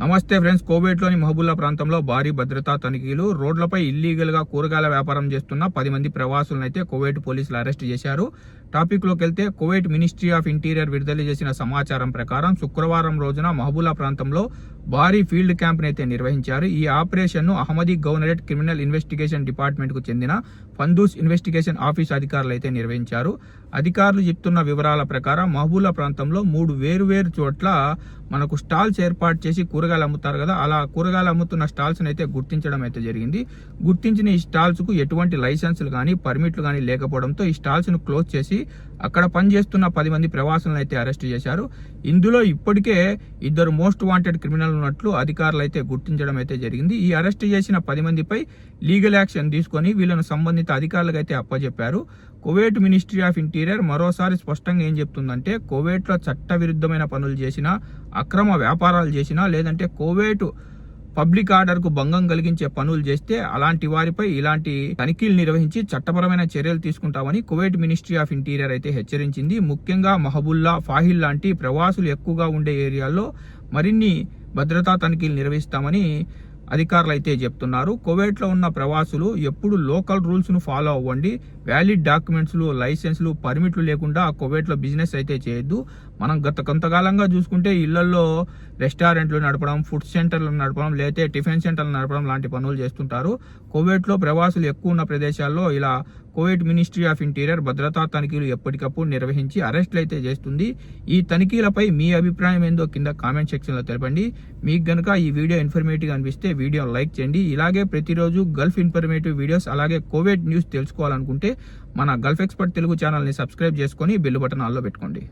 నమస్తే ఫ్రెండ్స్. కోవేట్లోని మహబూల్లా ప్రాంతంలో భారీ భద్రతా తనిఖీలు. రోడ్లపై ఇల్లీగల్ గా కూరగాయల వ్యాపారం చేస్తున్న 10 మంది ప్రవాసులను అయితే కువైట్ పోలీసులు అరెస్ట్ చేశారు. టాపిక్ లోకి వెళ్తే, కువైట్ మినిస్ట్రీ ఆఫ్ ఇంటీరియర్ విడుదల చేసిన సమాచారం ప్రకారం శుక్రవారం రోజున మహబూల్లా ప్రాంతంలో భారీ ఫీల్డ్ క్యాంప్ అయితే నిర్వహించారు. ఈ ఆపరేషన్ ను Ahmadi governorate criminal investigation department కు చెందిన ఫందూస్ ఇన్వెస్టిగేషన్ ఆఫీస్ అధికారులు అయితే నిర్వహించారు. అధికారులు చెప్తున్న వివరాల ప్రకారం మహబూల్లా ప్రాంతంలో 3 వేరు చోట్ల మనకు స్టాల్స్ ఏర్పాటు చేసి కూరగాయలు అమ్ముతారు కదా, అలా కూరగాయలు అమ్ముతున్న స్టాల్స్ అయితే గుర్తించడం అయితే జరిగింది. గుర్తించిన ఈ స్టాల్స్ కు ఎటువంటి లైసెన్సులు కానీ పర్మిట్లు కానీ లేకపోవడంతో ఈ స్టాల్స్ ను క్లోజ్ చేసి అక్కడ పనిచేస్తున్న 10 మంది ప్రవాసులను అయితే అరెస్ట్ చేశారు. ఇందులో ఇప్పటికే 2 మోస్ట్ వాంటెడ్ క్రిమినల్ ఉన్నట్లు అధికారులు అయితే గుర్తించడం అయితే జరిగింది. ఈ అరెస్ట్ చేసిన 10 మందిపై లీగల్ యాక్షన్ తీసుకొని వీళ్ళను సంబంధిత అధికారులకు అయితే అప్పచెప్పారు. కువైట్ మినిస్ట్రీ ఆఫ్ ఇంటీరియర్ మరోసారి స్పష్టంగా ఏం చెప్తుందంటే, కువైట్లో చట్టవిరుద్ధమైన పనులు చేసినా, అక్రమ వ్యాపారాలు చేసినా, లేదంటే కువైట్ పబ్లిక్ ఆర్డర్ కు భంగం కలిగించే పనులు చేస్తే అలాంటి వారిపై ఇలాంటి తనిఖీలు నిర్వహించి చట్టపరమైన చర్యలు తీసుకుంటామని కువైట్ మినిస్ట్రీ ఆఫ్ ఇంటీరియర్ అయితే హెచ్చరించింది. ముఖ్యంగా మహబూల్లా, ఫాహిల్ లాంటి ప్రవాసులు ఎక్కువగా ఉండే ఏరియాల్లో మరిన్ని భద్రతా తనిఖీలు నిర్వహిస్తామని అధికారులు అయితే చెప్తున్నారు. కువైట్లో ఉన్న ప్రవాసులు ఎప్పుడు లోకల్ రూల్స్ ను ఫాలో అవ్వండి. వ్యాలిడ్ డాక్యుమెంట్స్లు, లైసెన్స్లు, పర్మిట్లు లేకుండా కువైట్లో బిజినెస్ అయితే చేయొద్దు. మనం గత కొంతకాలంగా చూసుకుంటే ఇళ్లలో రెస్టారెంట్లు నడపడం, ఫుడ్ సెంటర్లు నడపడం, లేతే టిఫిన్ సెంటర్లు నడపడం లాంటి పనులు చేస్తుంటారు. కువైట్లో ప్రవాసులు ఎక్కువ ఉన్న ప్రదేశాల్లో ఇలా కువైట్ మినిస్ట్రీ ఆఫ్ ఇంటీరియర్ భద్రతా తనిఖీలు ఎప్పటికప్పుడు నిర్వహించి అరెస్టులు అయితే చేస్తుంది. ఈ తనిఖీలపై మీ అభిప్రాయం ఏందో కింద కామెంట్ సెక్షన్ లో తెలపండి. మీకు గనుక ఈ వీడియో ఇన్ఫర్మేటివ్ అనిపిస్తే వీడియో లైక్ చేయండి. ఇలాగే ప్రతిరోజు గల్ఫ్ ఇన్ఫర్మేటివ్ వీడియోస్, అలాగే కువైట్ న్యూస్ తెలుసుకోవాలనుకుంటే మన గల్ఫ్ ఎక్స్పర్ట్ తెలుగు ఛానల్ ని సబ్స్క్రైబ్ చేసుకొని బెల్ బటన్ ఆల్లో పెట్టుకోండి.